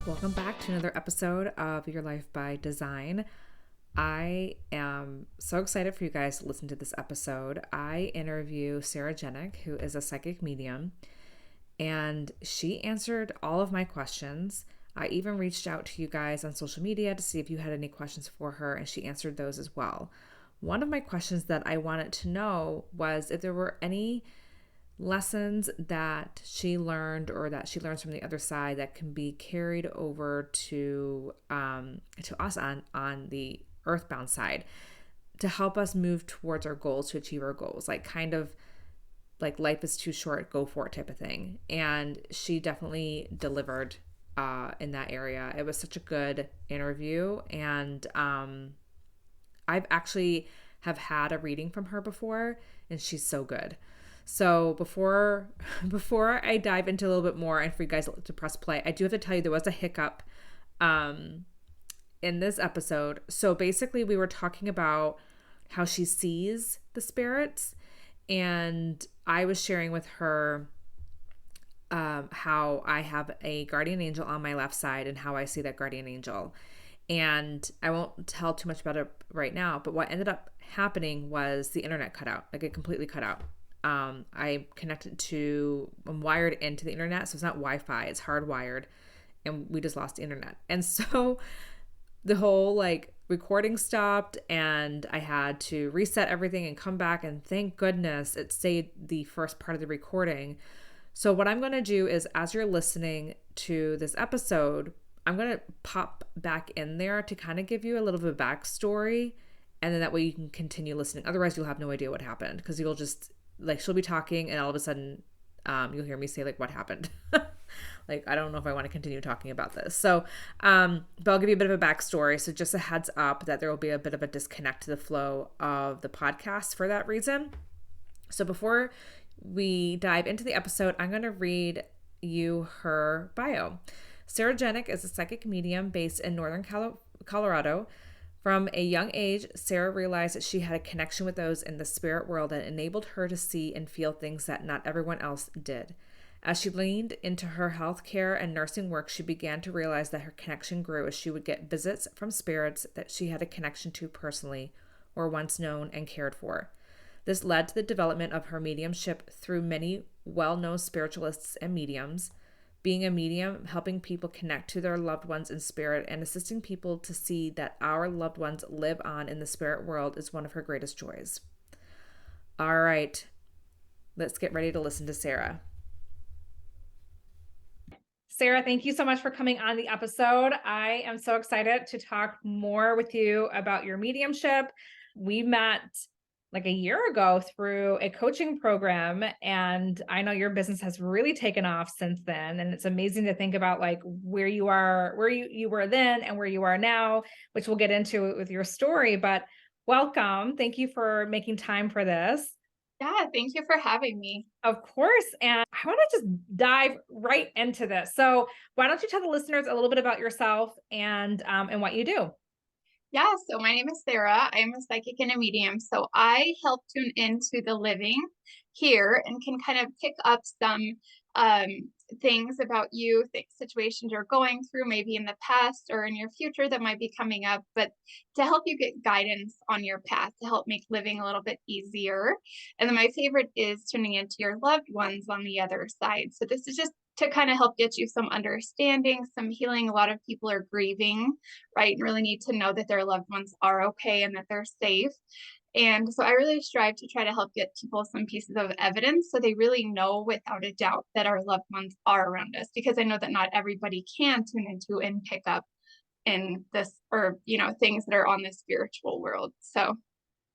Welcome back to another episode of Your Life by Design. I am so excited for you guys to listen to this episode. I interview Sarah Janik, who is a psychic medium, and she answered all of my questions. I even reached out to you guys on social media to see if you had any questions for her, and she answered those as well. One of my questions that I wanted to know was if there were any lessons that she learned or that she learns from the other side that can be carried over to us on the earthbound side to help us move towards our goals, to achieve our goals, like kind of like life is too short, go for it type of thing. And she definitely delivered in that area. It was such a good interview, and I've actually have had a reading from her before, and she's so good. So before I dive into a little bit more and for you guys to press play, I do have to tell you there was a hiccup in this episode. So basically we were talking about how she sees the spirits, and I was sharing with her how I have a guardian angel on my left side and how I see that guardian angel. And I won't tell too much about it right now, but what ended up happening was the internet cut out. Like it completely cut out. I'm wired into the internet. So it's not Wi-Fi, it's hardwired, and we just lost the internet. And so the whole like recording stopped, and I had to reset everything and come back, and thank goodness it saved the first part of the recording. So what I'm going to do is, as you're listening to this episode, I'm going to pop back in there to kind of give you a little bit of backstory, and then that way you can continue listening. Otherwise you'll have no idea what happened, because you'll just like, she'll be talking and all of a sudden you'll hear me say like, what happened? Like, I don't know if I want to continue talking about this. So, but I'll give you a bit of a backstory. So just a heads up that there will be a bit of a disconnect to the flow of the podcast for that reason. So before we dive into the episode, I'm going to read you her bio. Sarah Janik is a psychic medium based in Northern Colorado. From a young age, Sarah realized that she had a connection with those in the spirit world that enabled her to see and feel things that not everyone else did. As she leaned into her healthcare and nursing work, she began to realize that her connection grew as she would get visits from spirits that she had a connection to personally or once known and cared for. This led to the development of her mediumship through many well-known spiritualists and mediums. Being a medium, helping people connect to their loved ones in spirit, and assisting people to see that our loved ones live on in the spirit world is one of her greatest joys. All right, let's get ready to listen to Sarah. Sarah, thank you so much for coming on the episode. I am so excited to talk more with you about your mediumship. We met like a year ago through a coaching program, and I know your business has really taken off since then, and it's amazing to think about like where you are, where you were then and where you are now, which we'll get into with your story. But welcome. Thank you for making time for this. Yeah, thank you for having me. Of course. And I want to just dive right into this. So why don't you tell the listeners a little bit about yourself and what you do? Yeah, so my name is Sarah. I am a psychic and a medium. So I help tune into the living here and can kind of pick up some um, things about you, situations you're going through, maybe in the past or in your future that might be coming up, but to help you get guidance on your path to help make living a little bit easier. And then my favorite is tuning into your loved ones on the other side. So this is just to kind of help get you some understanding, some healing. A lot of people are grieving, right? And really need to know that their loved ones are okay and that they're safe. And so I really strive to try to help get people some pieces of evidence so they really know without a doubt that our loved ones are around us, because I know that not everybody can tune into and pick up in this, or, things that are on the spiritual world. So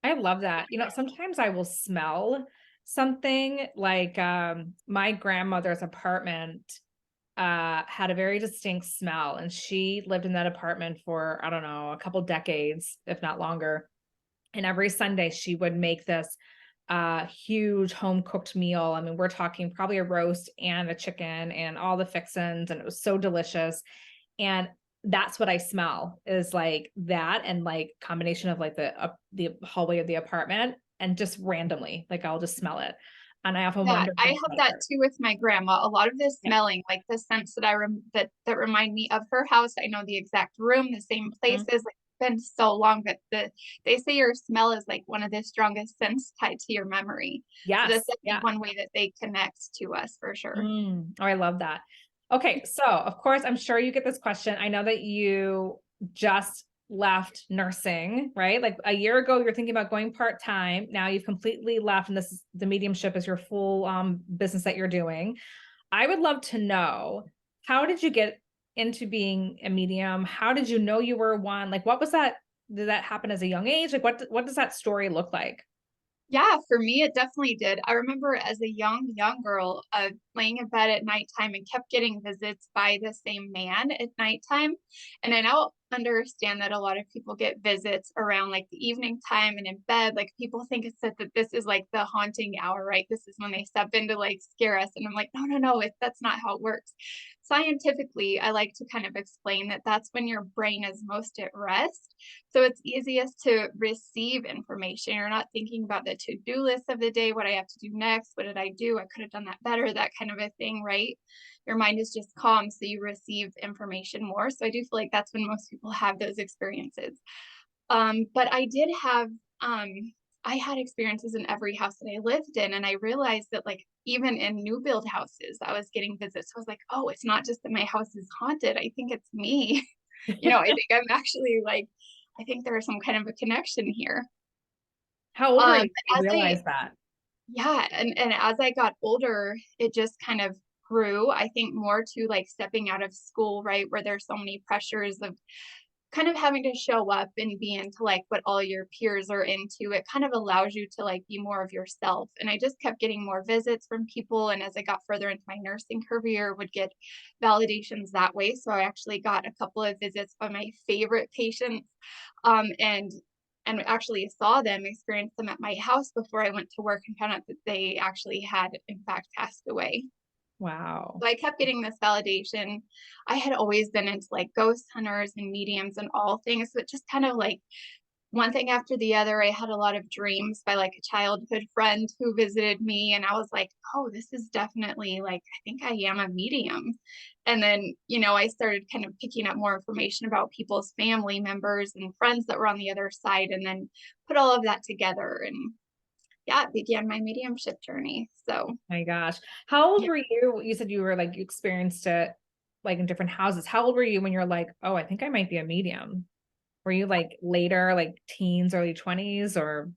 I love that. Sometimes I will smell something like my grandmother's apartment had a very distinct smell, and she lived in that apartment for, I don't know, a couple decades, if not longer. And every Sunday she would make this huge home cooked meal. I mean, we're talking probably a roast and a chicken and all the fixins, and it was so delicious. And that's what I smell, is like that, and like combination of like the hallway of the apartment, and just randomly, like I'll just smell it. And I often Yeah, wonder I if it's have that better. too with my grandma. A lot of the Yeah. smelling, like the scents that that remind me of her house. I know the exact room, the same Mhm. places. Like it's been so long, but they say your smell is like one of the strongest scents tied to your memory. So that's Yes. definitely Yeah. one way that they connect to us for sure. Oh, I love that. Okay, so of course, I'm sure you get this question. I know that you just left nursing, right? Like a year ago, you're thinking about going part-time. Now you've completely left, and this is the mediumship is your full business that you're doing. I would love to know, how did you get into being a medium? How did you know you were one? Like, what was that? Did that happen as a young age? Like, what does that story look like? Yeah, for me, it definitely did. I remember as a young girl, laying in bed at nighttime and kept getting visits by the same man at nighttime. And I now understand that a lot of people get visits around like the evening time and in bed. Like people think that this is like the haunting hour, right? This is when they step in to like scare us. And I'm like, no, no, no, that's not how it works. Scientifically, I like to kind of explain that that's when your brain is most at rest, so it's easiest to receive information. You're not thinking about the to-do list of the day, what I have to do next, what did I do? I could have done that better, that kind of a thing, right? Your mind is just calm, so you receive information more. So I do feel like that's when most people have those experiences. But um, I had experiences in every house that I lived in, and I realized that like even in new build houses, I was getting visits. I was like, oh, it's not just that my house is haunted. I think it's me. I think I'm actually like, I think there's some kind of a connection here. How old were you when But you as I, realized that? yeah, and as I got older, it just kind of grew. I think more to like stepping out of school, right, where there's so many pressures of kind of having to show up and be into like what all your peers are into. It kind of allows you to like be more of yourself. And I just kept getting more visits from people. And as I got further into my nursing career, would get validations that way. So I actually got a couple of visits by my favorite patients. And actually saw them, experienced them at my house before I went to work and found out that they actually had in fact passed away. Wow. So I kept getting this validation. I had always been into like ghost hunters and mediums and all things, but just kind of like one thing after the other. I had a lot of dreams by like a childhood friend who visited me, and I was like, oh, this is definitely like, I think I am a medium. And then, I started kind of picking up more information about people's family members and friends that were on the other side, and then put all of that together. And yeah, it began my mediumship journey. So, My gosh. How old yeah. were you? You said you were like, you experienced it like in different houses. How old were you when you're like, oh, I think I might be a medium? Were you like later, like teens, early 20s, or?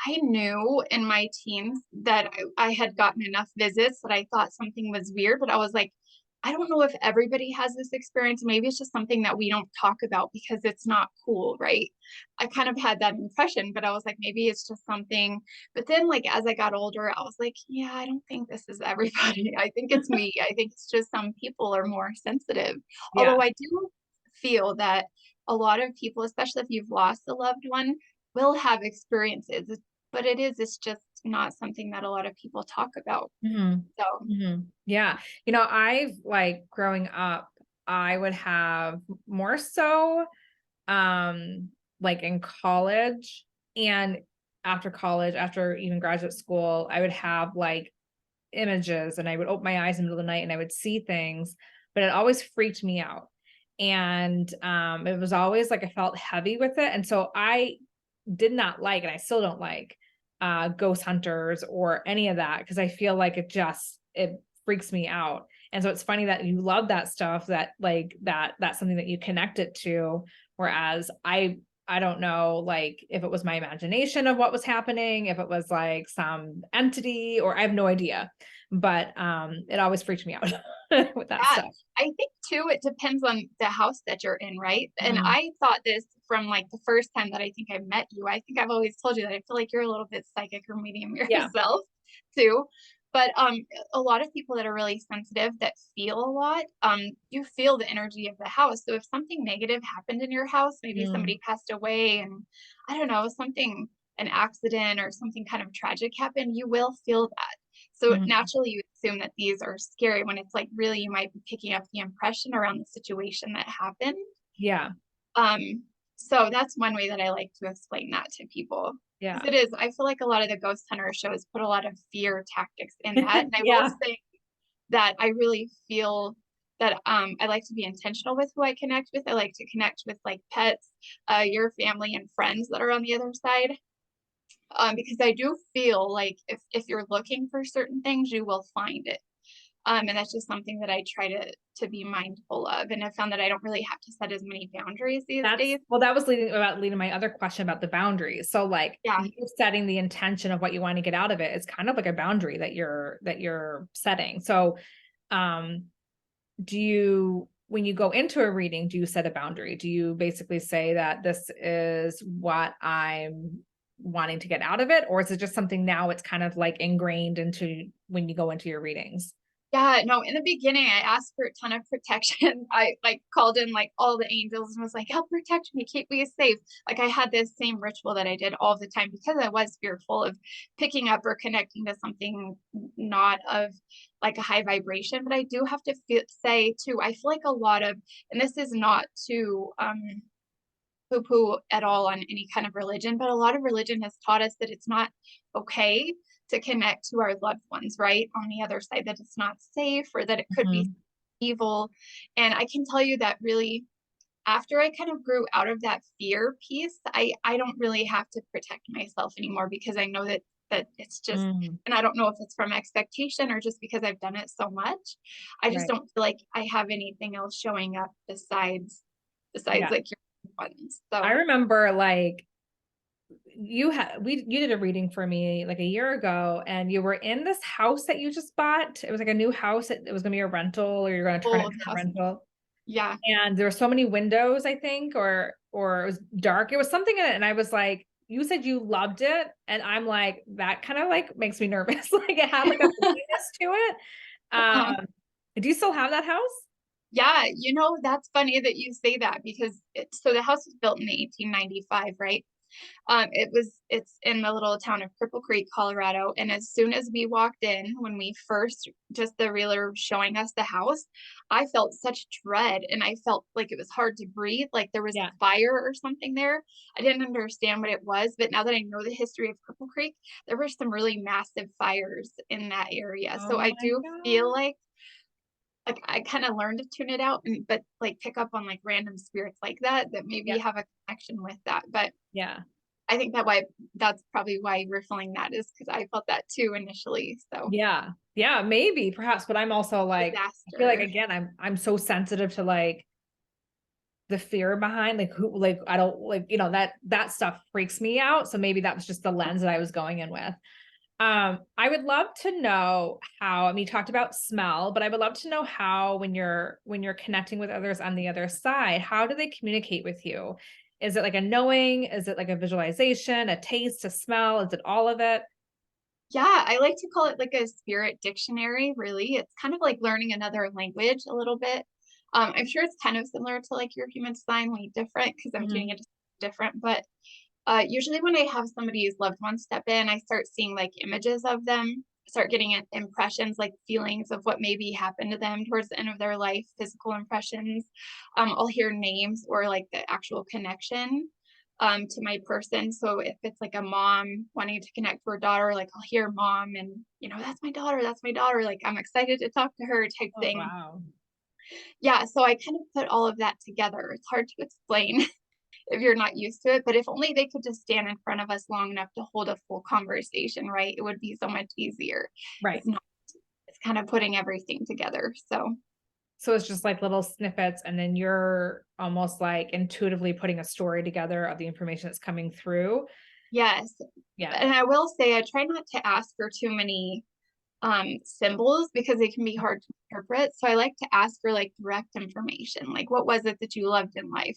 I knew in my teens that I had gotten enough visits that I thought something was weird, but I was like, I don't know if everybody has this experience. Maybe it's just something that we don't talk about because it's not cool, right? I kind of had that impression, but I was like, maybe it's just something. But then, like, as I got older, I was like, yeah, I don't think this is everybody. I think it's me. I think it's just some people are more sensitive. Yeah. Although I do feel that a lot of people, especially if you've lost a loved one, will have experiences, but it's just not something that a lot of people talk about. hmm So, Yeah. I've like growing up, I would have more so like in college and after college, after even graduate school, I would have like images and I would open my eyes in the middle of the night and I would see things, but it always freaked me out. And it was always like I felt heavy with it. And so I did not like, and I still don't like ghost hunters or any of that because I feel like it freaks me out. And so it's funny that you love that stuff, that like that's something that you connect it to. Whereas I don't know, like if it was my imagination of what was happening, if it was like some entity, or I have no idea. But it always freaked me out with that yeah, stuff. I think too, it depends on the house that you're in, right? And Mhm. I thought this from like the first time that I think I met you. I think I've always told you that I feel like you're a little bit psychic or medium Yeah. yourself too. But a lot of people that are really sensitive that feel a lot, you feel the energy of the house. So if something negative happened in your house, maybe Mm, somebody passed away and I don't know, an accident or something kind of tragic happened, you will feel that. So mhm. naturally, you assume that these are scary when it's like really you might be picking up the impression around the situation that happened. Yeah. Um, so that's one way that I like to explain that to people. Yeah. Because it is, I feel like a lot of the ghost hunter shows put a lot of fear tactics in that. And I will Yeah. say that I really feel that I like to be intentional with who I connect with. I like to connect with like pets, your family and friends that are on the other side. Because I do feel like if you're looking for certain things, you will find it. And that's just something that I try to be mindful of. And I found that I don't really have to set as many boundaries these That's days. well, that was leading my other question about the boundaries. So like Yeah. you setting the intention of what you want to get out of it is kind of like a boundary that you're setting. So um do you, when you go into a reading, do you set a boundary? Do you basically say that this is what I'm wanting to get out of it? Or is it just something now it's kind of like ingrained into when you go into your readings? Yeah, no, in the beginning, I asked for a ton of protection. I like called in like all the angels and was like, help protect me, keep me safe. Like I had this same ritual that I did all the time because I was fearful of picking up or connecting to something not of like a high vibration. But I do have to say too, I feel like a lot of, and this is not to poo poo at all on any kind of religion, but a lot of religion has taught us that it's not okay to connect to our loved ones, right? On the other side, that it's not safe or that it could be Mhm. evil. And I can tell you that really, after I kind of grew out of that fear piece, I don't really have to protect myself anymore because I know that it's just, Mm, and I don't know if it's from expectation or just because I've done it so much. I just right. don't feel like I have anything else showing up besides Yeah. like your ones. I So remember like you did a reading for me like a year ago and you were in this house that you just bought. It was like a new house. It was gonna be a rental or you're gonna turn it oh, into a that's, rental. yeah. And there were so many windows, I think, or it was dark. It was something in it. And I was like, you said you loved it. And I'm like, that kind of like makes me nervous. Like it had like a busyness to it. Uh-huh. Do you still have that house? Yeah, that's funny that you say that because so the house was built in 1895, right? It's in the little town of Cripple Creek, Colorado. And as soon as we walked in, when we first, just the realtor showing us the house, I felt such dread and I felt like it was hard to breathe, like there was a Yeah. fire or something there. I didn't understand what it was, but now that I know the history of Cripple Creek, there were some really massive fires in that area. So Oh I my do feel God. like I kind of learned to tune it out and but like pick up on like random spirits like that maybe Yeah. have a connection with that. But Yeah. I think that's probably why we're feeling that is because I felt that too initially. So Yeah. Yeah. Maybe, perhaps. But I'm also like, I feel like disaster. again, I'm so sensitive to like the fear behind like who like I don't like, that stuff freaks me out. So maybe that was just the lens that I was going in with. I would love to know how, I mean, you talked about smell, but I would love to know how when you're connecting with others on the other side, how do they communicate with you? Is it like a knowing? Is it like a visualization, a taste, a smell? Is it all of it? Yeah, I like to call it like a spirit dictionary, really. It's kind of like learning another language a little bit. I'm sure it's kind of similar to like your human design, only different because I'm doing Mhm. it different. But usually when I have somebody's loved one step in, I start seeing like images of them, start getting impressions, like feelings of what maybe happened to them towards the end of their life, physical impressions. I'll hear names or like the actual connection to my person. So if it's like a mom wanting to connect to her daughter, like I'll hear mom and that's my daughter, that's my daughter. Like I'm excited to talk to her type Oh, thing. wow. Yeah, so I kind of put all of that together. It's hard to explain if you're not used to it. But if only they could just stand in front of us long enough to hold a full conversation, right? It would be so much easier. Right. It's not, it's kind of putting everything together. So, So it's just like little snippets, and then you're almost like intuitively putting a story together of the information that's coming through. yes. Yeah. And I will say, I try not to ask for too many symbols because they can be hard to interpret. So I like to ask for like direct information. Like, what was it that you loved in life?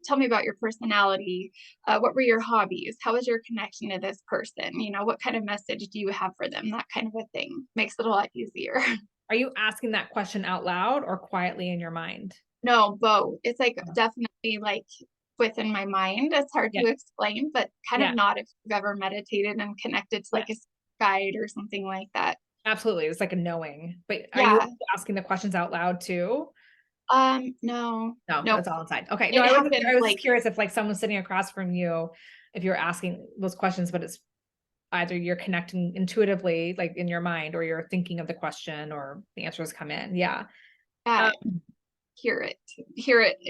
Tell me about your personality. What were your hobbies? How was your connection to this person? What kind of message do you have for them? That kind of a thing makes it a lot easier. Are you asking that question out loud or quietly in your mind? No, both. It's like Yeah. definitely like within my mind. It's hard Yeah. to explain, but kind of Yeah. not if you've ever meditated and connected to Yeah. like a guide or something like that. Absolutely. It's like a knowing. But are you Yeah. asking the questions out loud too? No, No, nope. that's all inside. Okay. No, It I happens was just like, curious if like someone's sitting across from you. if you're asking those questions, but it's either you're connecting intuitively, like in your mind, or you're thinking of the question or the answers come in. Yeah. Um, I hear it.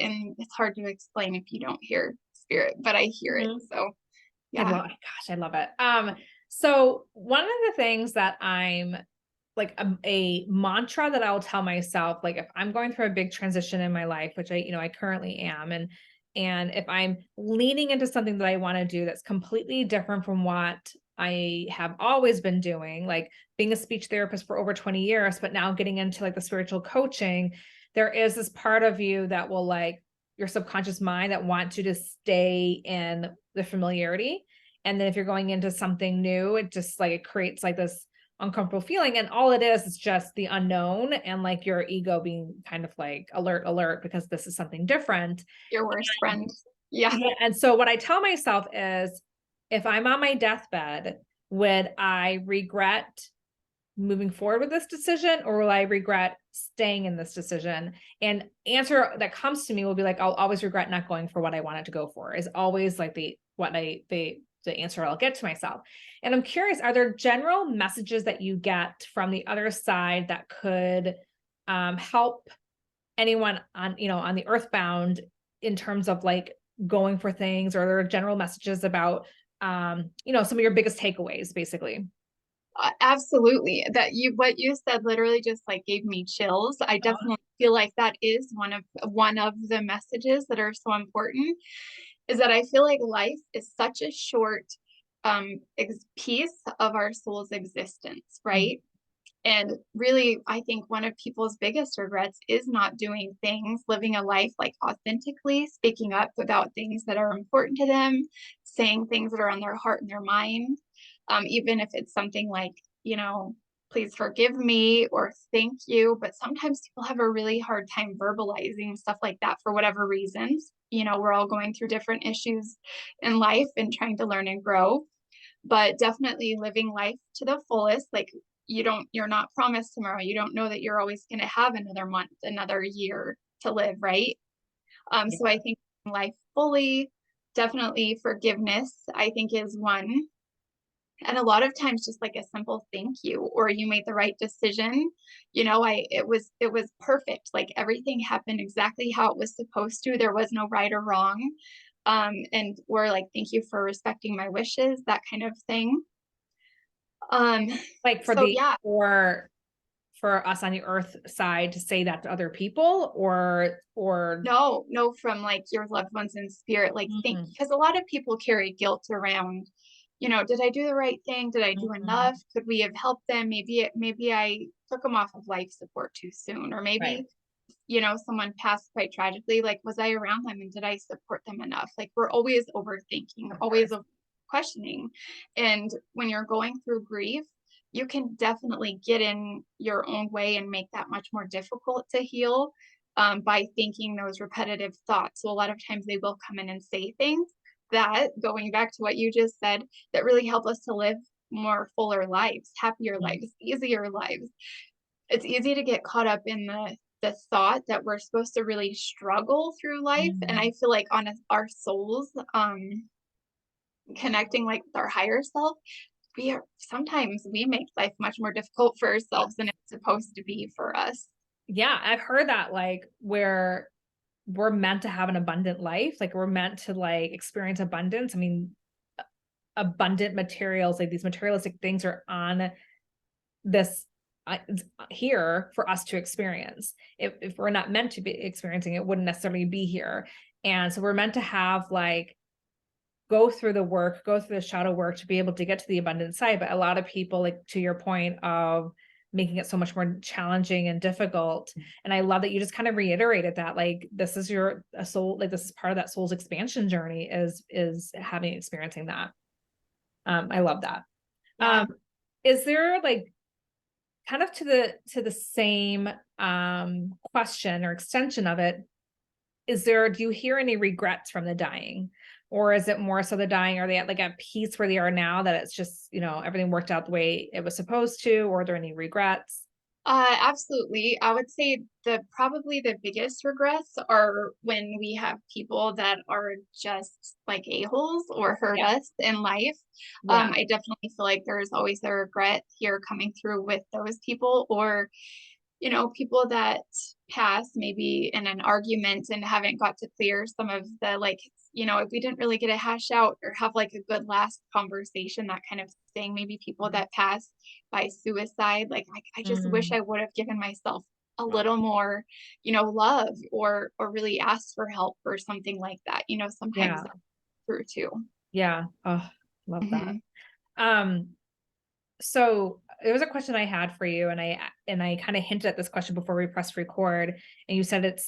And it's hard to explain if you don't hear spirit, but I hear it. mhm. So I yeah. love, gosh, I love it. So one of the things that I'm like a mantra that I'll tell myself, like if I'm going through a big transition in my life, which I currently am, and if I'm leaning into something that I want to do that's completely different from what I have always been doing, like being a speech therapist for over 20 years, but now getting into like the spiritual coaching, there is this part of you that will like your subconscious mind that wants you to stay in the familiarity. And then if you're going into something new, it just like it creates like this uncomfortable feeling. And all it is just the unknown and like your ego being kind of like alert, because this is something different. Your worst friend. Yeah. Yeah. And so what I tell myself is if I'm on my deathbed, would I regret moving forward with this decision, or will I regret staying in this decision? And answer that comes to me will be like, I'll always regret not going for what I wanted to go for, is always like the answer I'll get to myself. And I'm curious, are there general messages that you get from the other side that could help anyone on the earthbound in terms of like going for things, or there are general messages about some of your biggest takeaways, basically? Absolutely. What you said literally just like gave me chills. I definitely feel like that is one of the messages that are so important, is that I feel like life is such a short piece of our soul's existence, Mhm. right? And really, I think one of people's biggest regrets is not doing things, living a life like authentically, speaking up about things that are important to them, saying things that are on their heart and their mind. Even if it's something like, please forgive me or thank you. But sometimes people have a really hard time verbalizing stuff like that for whatever reasons. We're all going through different issues in life and trying to learn and grow, but definitely living life to the fullest. Like, you're not promised tomorrow. You don't know that you're always going to have another month, another year to live, right? So I Yeah. think life fully, definitely forgiveness, I think, is one. And a lot of times just like a simple thank you, or you made the right decision. It was perfect. Like everything happened exactly how it was supposed to. There was no right or wrong. And we're like, thank you for respecting my wishes, that kind of thing. Um, Like so yeah, for us on the earth side to say that to other people, or no, no, from like your loved ones in spirit, like think, Mhm, because a lot of people carry guilt around, did I do the right thing? Did I do mhm. enough? Could we have helped them? Maybe I took them off of life support too soon, or Right. maybe, someone passed quite tragically. Like, was I around them and did I support them enough? Like, we're always overthinking, Of always course. questioning. And when you're going through grief, you can definitely get in your own way and make that much more difficult to heal, by thinking those repetitive thoughts. So a lot of times they will come in and say things that, going back to what you just said, that really help us to live more fuller lives, happier Mhm, lives, easier lives. It's easy to get caught up in the thought that we're supposed to really struggle through life. And mhm. I feel like on our souls, connecting like with our higher self, sometimes we make life much more difficult for ourselves than it's supposed to be for us. Yeah, I've heard that, like, where we're meant to have an abundant life, like, we're meant to, like, experience abundance. I mean, abundant materials, like, these materialistic things are on this here for us to experience. If we're not meant to be experiencing it, wouldn't necessarily be here. And so we're meant to have, like, go through the work, go through the shadow work to be able to get to the abundant side. But a lot of people, like to your point of making it so much more challenging and difficult. And I love that you just kind of reiterated that, like, this is your a soul, like this is part of that soul's expansion journey, is having experiencing that. I love that. Yeah. Um, is there like kind of to the same question or extension of it, do you hear any regrets from the dying? Or is it more so the dying, are they at like at peace where they are now, that it's just, everything worked out the way it was supposed to, or are there any regrets? Absolutely. I would say probably the biggest regrets are when we have people that are just like a-holes or hurt Yeah. us in life. Yeah. I definitely feel like there's always a regret here coming through with those people, or people that pass maybe in an argument and haven't got to clear some of the, like, if we didn't really get a hash out or have like a good last conversation, that kind of thing. Maybe people that pass by suicide. Like, I just wish Mm. I would have given myself a Oh, little more, love, or really asked for help or something like that. Sometimes yeah. that's true too. Yeah. Oh, love that. Hmm. Um, so there was a question I had for you, and I kind of hinted at this question before we pressed record, and you said the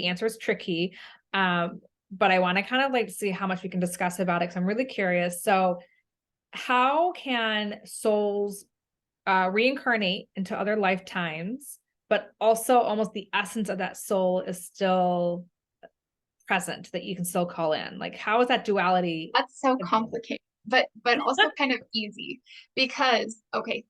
answer is tricky. Um, but I want to kind of like see how much we can discuss about it because I'm really curious. So, how can souls reincarnate into other lifetimes, but also almost the essence of that soul is still present that you can still call in? Like, how is that duality? That's so complicated, but also kind of easy because, okay,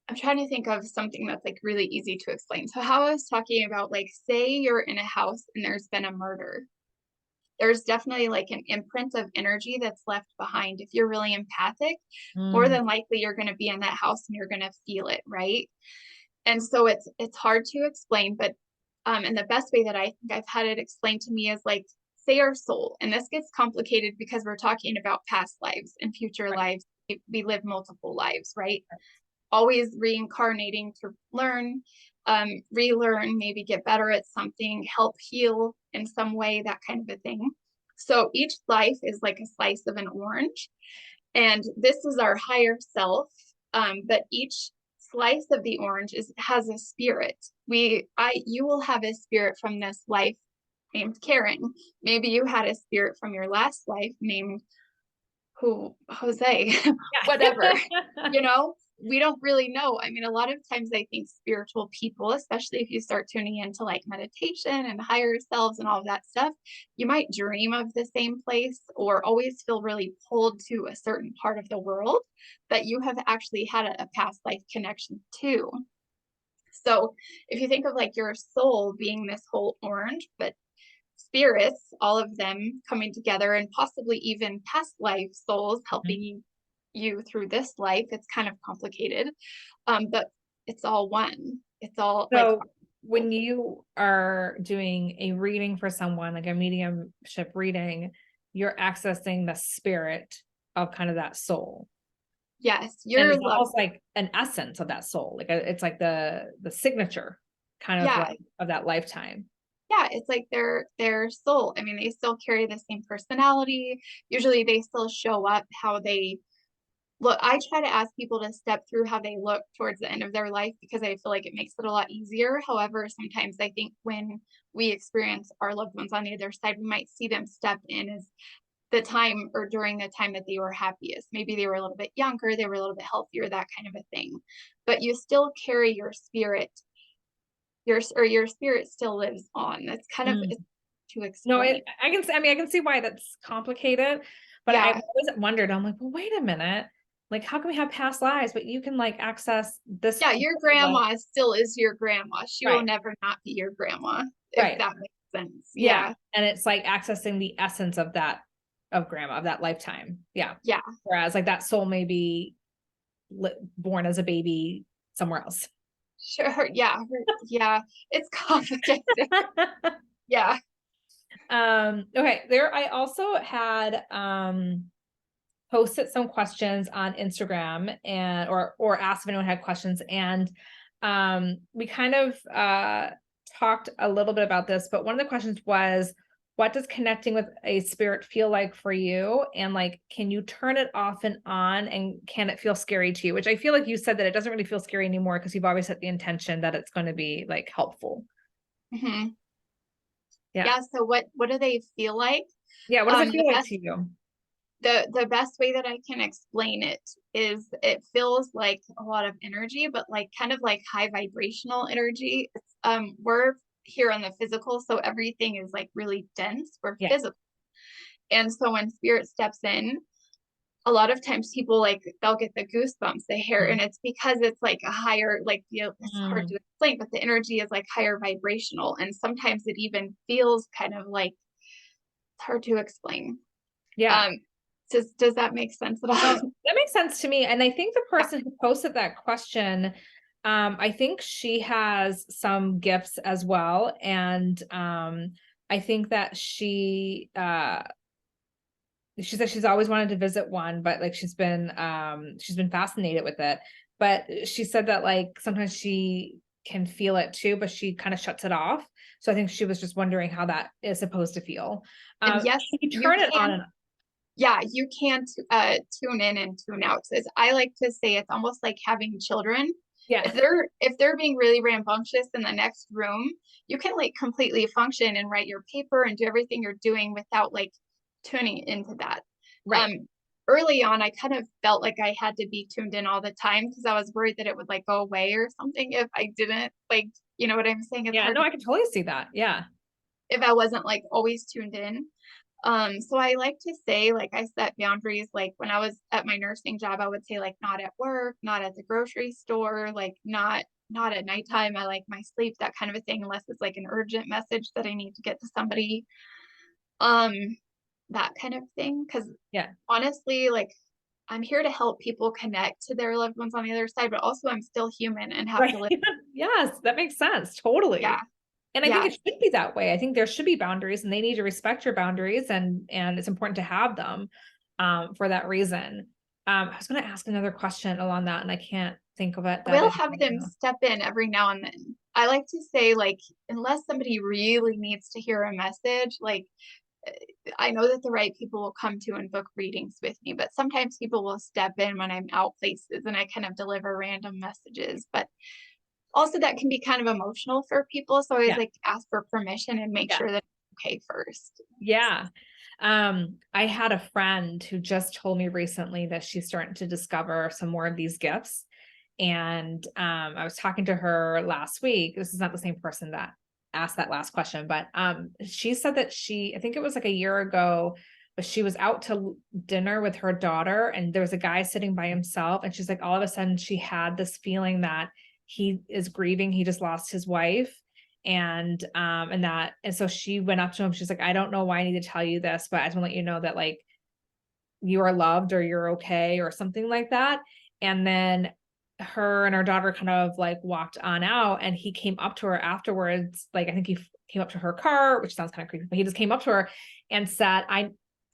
I'm trying to think of something that's like really easy to explain. So how I was talking about, like, say you're in a house and there's been a murder. There's definitely like an imprint of energy that's left behind. If you're really empathic, more Mm, than likely you're going to be in that house and you're going to feel it, right? And so it's hard to explain, but and the best way that I think I've had it explained to me is, like, say our soul, and this gets complicated because we're talking about past lives and future right. lives. We live multiple lives, right? Always reincarnating to learn, relearn, maybe get better at something, help heal in some way, that kind of a thing. So each life is like a slice of an orange, and this is our higher self. But each slice of the orange has a spirit. You will have a spirit from this life named Karen. Maybe you had a spirit from your last life named Jose, whatever, Yeah. you know, we don't really know. I mean, a lot of times I think spiritual people, especially if you start tuning into like meditation and higher selves and all of that stuff, you might dream of the same place or always feel really pulled to a certain part of the world that you have actually had a past life connection to. So if you think of like your soul being this whole orange, but spirits, all of them coming together, and possibly even past life souls helping you through this life. It's kind of complicated, but it's all one. It's all like, So when you are doing a reading for someone, like a mediumship reading, you're accessing the spirit of kind of that soul. yes, And your it's love. almost like an essence of that soul. Like it's like the signature kind of Yeah, like of that lifetime. yeah, it's like their soul. I mean, they still carry the same personality. Usually they still show up how they look. I try to ask people to step through how they look towards the end of their life because I feel like it makes it a lot easier. However, sometimes I think when we experience our loved ones on the other side, we might see them step in as the time or during the time that they were happiest. Maybe they were a little bit younger, they were a little bit healthier, that kind of a thing. But you still carry your spirit, your spirit still lives on. That's kind of, Mm. it's to No, explain. I mean, I can see why that's complicated, but I've Yeah. always wondered, I'm like, well, wait a minute. Like, how can we have past lives, but you can like access this Yeah, your life? grandma still is your grandma. She will Right, never not be your grandma, if right. that makes sense. Yeah. Yeah. And it's like accessing the essence of that, of grandma, of that lifetime. Yeah. Yeah. Whereas like that soul may be born as a baby somewhere else. Sure. Yeah. Yeah. It's complicated. Yeah. Okay. There, I also had, posted some questions on Instagram and or asked if anyone had questions, and we kind of talked a little bit about this, but one of the questions was, what does connecting with a spirit feel like for you, and like can you turn it off and on, and can it feel scary to you? Which I feel like you said that it doesn't really feel scary anymore because you've always set the intention that it's going to be like helpful. Hmm. Yeah. Yeah. So what do they feel like? Yeah, what does it The feel like best to you? the best way that I can explain it is it feels like a lot of energy, but like kind of like high vibrational energy. We're here on the physical, so everything is like really dense. We're Yeah. physical. And so when spirit steps in, a lot of times people like they'll get the goosebumps, the hair, Mm. and it's because it's like a higher, like, it's hard to Mm. explain, but the energy is like higher vibrational, and sometimes it even feels kind of like it's hard to explain. Yeah. Um, does that make sense at No, all? that makes sense to me. And I think the Yeah. person who posted that question, I think she has some gifts as well. And I think that she said she's always wanted to visit one, but like she's been fascinated with it. But she said that like sometimes she can feel it too, but she kind of shuts it off. So I think she was just wondering how that is supposed to feel. And Can yes, you you turn it on can. and Yeah, you can't tune in and tune out. So I like to say it's almost like having children. yeah, If they're being really rambunctious in the next room, you can like completely function and write your paper and do everything you're doing without like tuning into that. right. Um, Early on, I kind of felt like I had to be tuned in all the time because I was worried that it would like go away or something if I didn't, like, you know what I'm saying? It's Yeah, hard no, to, I can totally see that. Yeah. if I wasn't like always tuned in. So I like to say, like, I set boundaries. Like when I was at my nursing job, I would say like not at work, not at the grocery store, like not at nighttime. I like my sleep, that kind of a thing, unless it's like an urgent message that I need to get to somebody. Um, that kind of thing. Cause Yeah. honestly, like I'm here to help people connect to their loved ones on the other side, but also I'm still human and have Right. to live. Yes, that makes sense. Yeah. Totally. And I think Yeah. it should be that way. I think there should be boundaries and they need to respect your boundaries and it's important to have them for that reason. I was going to ask another question along that and I can't think of it I that will is have right them now. step in every now and then. I like to say, like, unless somebody really needs to hear a message, like, I know that the right people will come to and book readings with me, but sometimes people will step in when I'm out places and I kind of deliver random messages. But also, that can be kind of emotional for people. So I always Yeah. like to ask for permission and make Yeah. sure that it's okay first. Yeah. I had a friend who just told me recently that she's starting to discover some more of these gifts. And I was talking to her last week. This is not the same person that asked that last question, but she said that I think it was like a year ago, but she was out to dinner with her daughter and there was a guy sitting by himself. And she's like, all of a sudden she had this feeling that he is grieving. He just lost his wife and so she went up to him. She's like, I don't know why I need to tell you this, but I just want to let you know that like you are loved or you're okay or something like that. And then her and her daughter kind of like walked on out and he came up to her afterwards. Like I think he came up to her car, which sounds kind of creepy, but he just came up to her and said,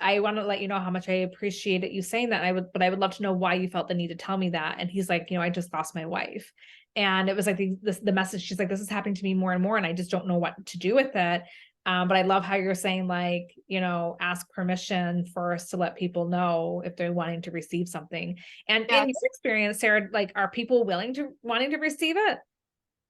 I want to let you know how much I appreciated you saying that. But I would love to know why you felt the need to tell me that. And he's like, I just lost my wife. And it was like the message. She's like, this is happening to me more and more, and I just don't know what to do with it. But I love how you're saying, like, ask permission first to let people know if they're wanting to receive something. And in your Yes. experience, Sarah, like, are people wanting to receive it?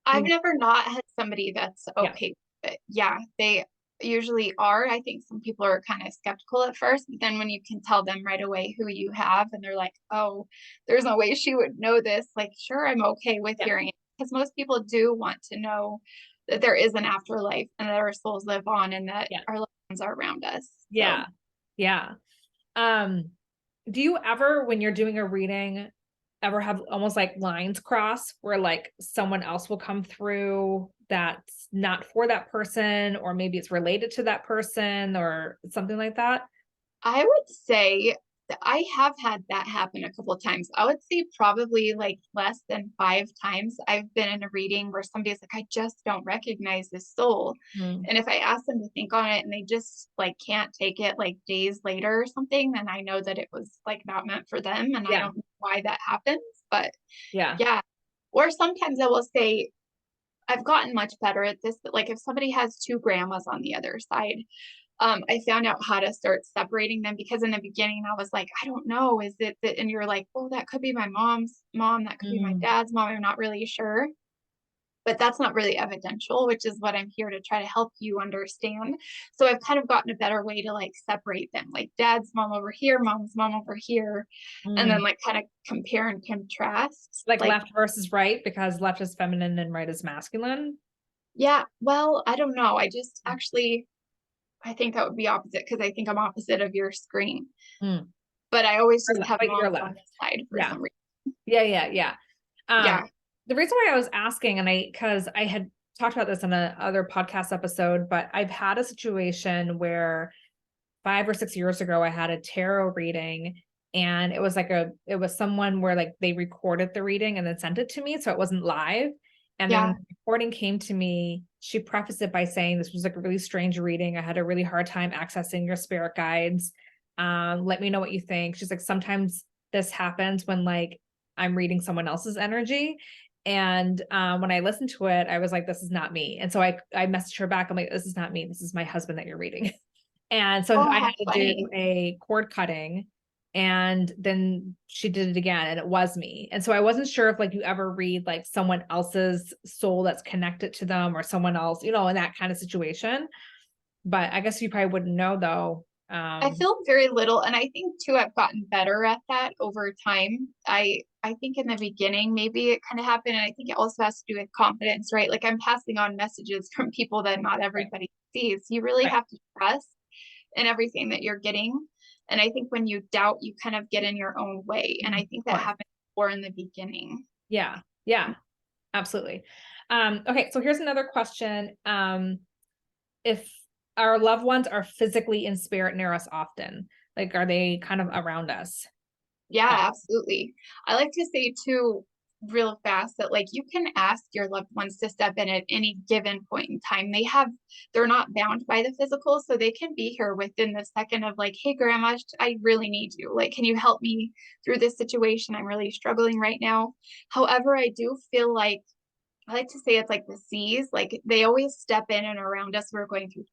I've You, never not had somebody that's yeah, okay with it. Yeah, they usually are. I think some people are kind of skeptical at first, but then when you can tell them right away who you have and they're like, oh, there's no way she would know this, like, sure, I'm okay with yeah, hearing it. Because most people do want to know that there is an afterlife and that our souls live on and that yeah, our loved ones are around us. So yeah, yeah. Um, do you ever, when you're doing a reading, ever have almost like lines cross where like someone else will come through that's not for that person, or maybe it's related to that person or something like that? I would say that I have had that happen a couple of times. I would say probably like less than 5 times I've been in a reading where somebody's like, I just don't recognize this soul. Mm. And if I ask them to think on it and they just like can't take it like days later or something, then I know that it was like not meant for them. And I Yeah. don't know why that happens. But Yeah. yeah. Or sometimes I will say, I've gotten much better at this, but like if somebody has two grandmas on the other side, I found out how to start separating them because in the beginning I was like, I don't know, is it that, and you're like, oh, that could be my mom's mom, that could be my Mm. dad's mom. I'm not really sure, but that's not really evidential, which is what I'm here to try to help you understand. So I've kind of gotten a better way to like separate them, like dad's mom over here, mom's mom over here, and then Mm. like kind of compare and contrast. Like Like, left versus right, because left is feminine and right is masculine. yeah, well, I don't know. I just actually, I think that would be opposite because I think I'm opposite of your screen. Mm. but I always just have But you're moms on left. this side for Yeah. some reason. Yeah. Um, Yeah. the reason why I was asking, because I had talked about this in another podcast episode, but I've had a situation where 5 or 6 years ago, I had a tarot reading, and it was someone where like they recorded the reading and then sent it to me. So it wasn't live. And then Yeah. when the recording came to me, she prefaced it by saying, this was like a really strange reading. I had a really hard time accessing your spirit guides. Let me know what you think. She's like, sometimes this happens when like I'm reading someone else's energy. And when I listened to it, I was like, this is not me. And so I messaged her back. I'm like, this is not me. This is my husband that you're reading. And so Oh, I how had to do funny. a cord cutting, and then she did it again and it was me. And so I wasn't sure if like you ever read like someone else's soul that's connected to them or someone else, in that kind of situation. But I guess you probably wouldn't know though. I feel very little, and I think too I've gotten better at that over time. I think in the beginning maybe it kind of happened, and I think it also has to do with confidence, right? Like I'm passing on messages from people that not Right. everybody sees. You really Right. have to trust in everything that you're getting. And I think when you doubt, you kind of get in your own way. And I think Of that course. happened more in the beginning. Yeah, absolutely. Okay, so here's another question. If our loved ones are physically in spirit near us often, like are they kind of around us? Yeah, absolutely. I like to say too, real fast, that like you can ask your loved ones to step in at any given point in time. They're not bound by the physical, so they can be here within the second of like, hey, grandma, I really need you. Like, can you help me through this situation? I'm really struggling right now. However, I do feel like I like to say it's like the seas, like they always step in and around us. We're going through,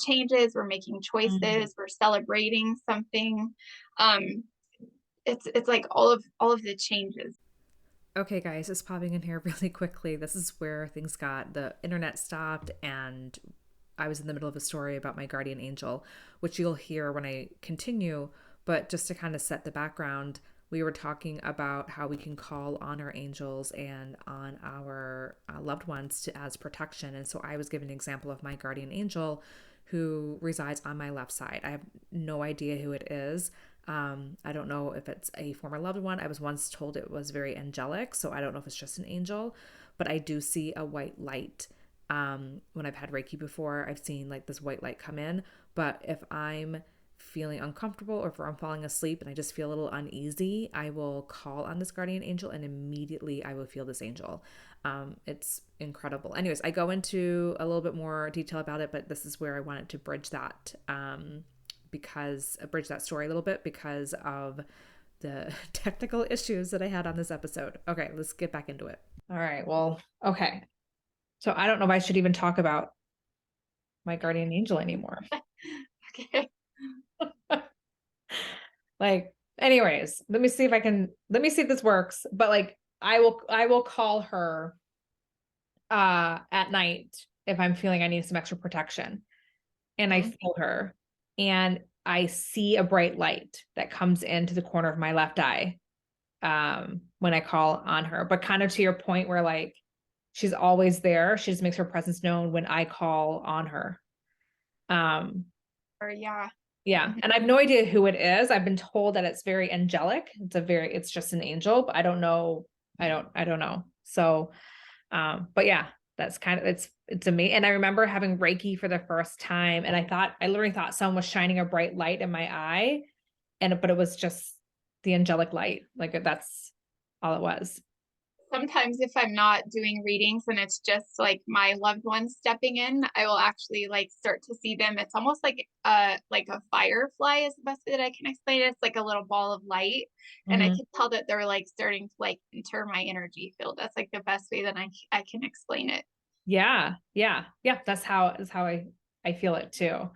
changes, we're making Mhm. choices, we're celebrating something. Um, it's like all of the changes. Okay, guys, just popping in here really quickly. This is where things got the internet stopped, and I was in the middle of a story about my guardian angel, which you'll hear when I continue. But just to kind of set the background, we were talking about how we can call on our angels and on our loved ones to as protection. And so I was giving an example of my guardian angel who resides on my left side. I have no idea who it is. I don't know if it's a former loved one. I was once told it was very angelic, so I don't know if it's just an angel, but I do see a white light. When I've had Reiki before, I've seen like this white light come in. But if I'm feeling uncomfortable or if I'm falling asleep and I just feel a little uneasy, I will call on this guardian angel and immediately I will feel this angel. It's incredible. Anyways, I go into a little bit more detail about it, but this is where I wanted to bridge that. Because bridge that story a little bit because of the technical issues that I had on this episode. Okay, let's get back into it. All right. Well, okay. So I don't know if I should even talk about my guardian angel anymore. Okay. Like, anyways, let me see if this works. But like I will call her at night if I'm feeling I need some extra protection. And I Mhm. feel her. And I see a bright light that comes into the corner of my left eye when I call on her. But kind of to your point where like she's always there. She just makes her presence known when I call on her. Um, Or yeah. yeah. Mhm. And I have no idea who it is. I've been told that it's very angelic. It's just an angel, but I don't know. I don't know. So but yeah, that's kind of it's amazing. And I remember having Reiki for the first time, and I literally thought someone was shining a bright light in my eye, but it was just the angelic light. Like that's all it was. Sometimes if I'm not doing readings and it's just like my loved ones stepping in, I will actually like start to see them. It's almost like a firefly is the best way that I can explain it. It's like a little ball of light. And I Mhm. can tell that they're like starting to like enter my energy field. That's like the best way that I can explain it. Yeah. That's how I feel it too.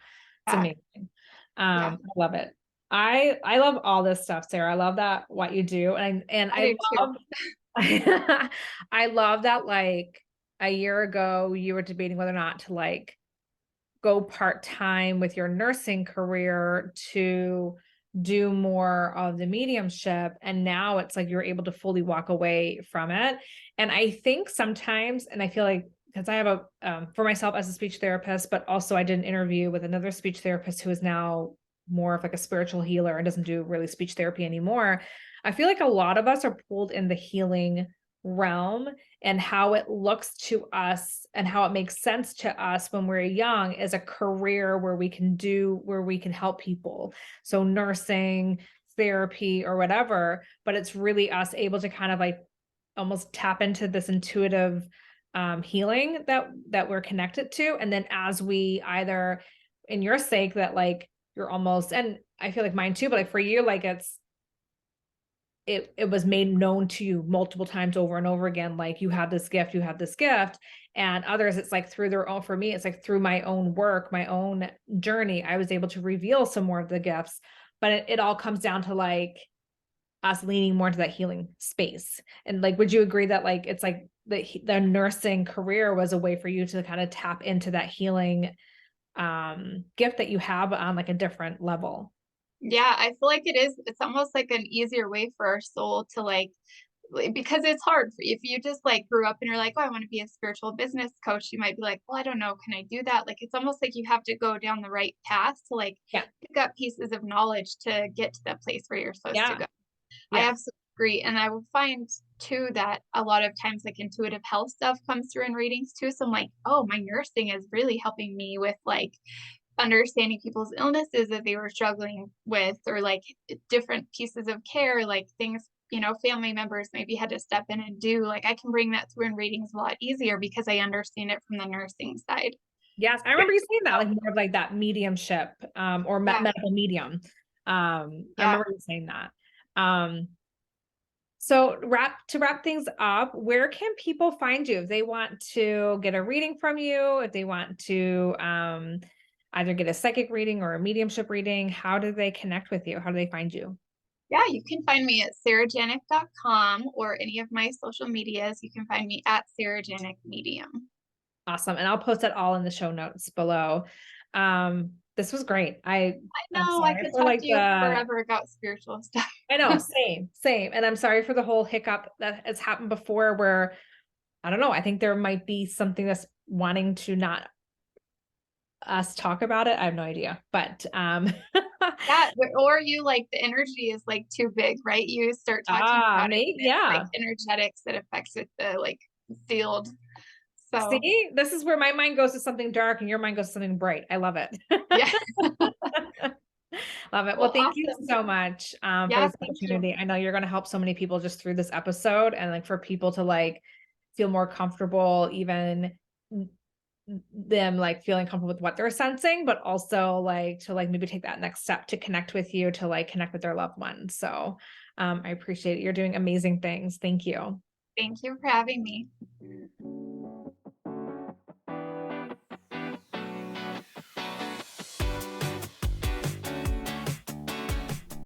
It's Yeah. amazing. Yeah. I love it. I love all this stuff, Sarah. I love that what you do, and I I do too. love I love that like a year ago you were debating whether or not to like go part-time with your nursing career to do more of the mediumship, and now it's like you're able to fully walk away from it. And I think sometimes, and I feel like because I have for myself as a speech therapist, but also I did an interview with another speech therapist who is now more of like a spiritual healer and doesn't do really speech therapy anymore. I feel like a lot of us are pulled in the healing realm, and how it looks to us and how it makes sense to us when we're young is a career where we can help people. So nursing, therapy, or whatever, but it's really us able to kind of like almost tap into this intuitive healing that we're connected to. And then as we either, in your sake, that like you're almost, and I feel like mine too, but like for you, like it was made known to you multiple times over and over again, like you have this gift, you have this gift. And others, it's like through their own, for me, it's like through my own work, my own journey, I was able to reveal some more of the gifts. But it all comes down to like us leaning more into that healing space. And like, would you agree that like it's like the nursing career was a way for you to kind of tap into that healing gift that you have on like a different level? Yeah, I feel like it is. It's almost like an easier way for our soul to because it's hard for, if you just like grew up and you're like, oh, I want to be a spiritual business coach, you might be like, well, I don't know, can I do that? Like, it's almost like you have to go down the right path to like Yeah. pick up pieces of knowledge to get to that place where you're supposed to Yeah. go. I Yeah. absolutely agree. And I will find too that a lot of times like intuitive health stuff comes through in readings too. So I'm like, oh, my nursing is really helping me with like understanding people's illnesses that they were struggling with, or like different pieces of care, like things, family members maybe had to step in and do. Like I can bring that through in readings a lot easier because I understand it from the nursing side. Yes, I remember you saying that, like more of like that mediumship, or Yeah. medical medium. I Yeah. remember you saying that. Um, so to wrap things up, where can people find you if they want to get a reading from you, if they want to either get a psychic reading or a mediumship reading? How do they connect with you? How do they find you? Yeah, you can find me at sarahjanik.com or any of my social medias. You can find me at sarahjanik medium. Awesome. And I'll post it all in the show notes below. This was great. I I'm know I sorry could for talk like to you the forever about spiritual stuff. I know, same. And I'm sorry for the whole hiccup that has happened before where I don't know, I think there might be something that's wanting to not us talk about it. I have no idea. But Yeah, or you like the energy is like too big, right? You start talking about it, maybe and it's like yeah. energetics that affects with the like field. So See, this is where my mind goes to something dark and your mind goes to something bright. I love it. yeah. Love it. Well, Well, thank you awesome. so much for Yeah, this thank you. opportunity. I know you're going to help so many people just through this episode, and like for people to like feel more comfortable, even them like feeling comfortable with what they're sensing, but also like to like maybe take that next step to connect with you, to like connect with their loved ones. So I appreciate it. You're doing amazing things. Thank you. Thank you for having me.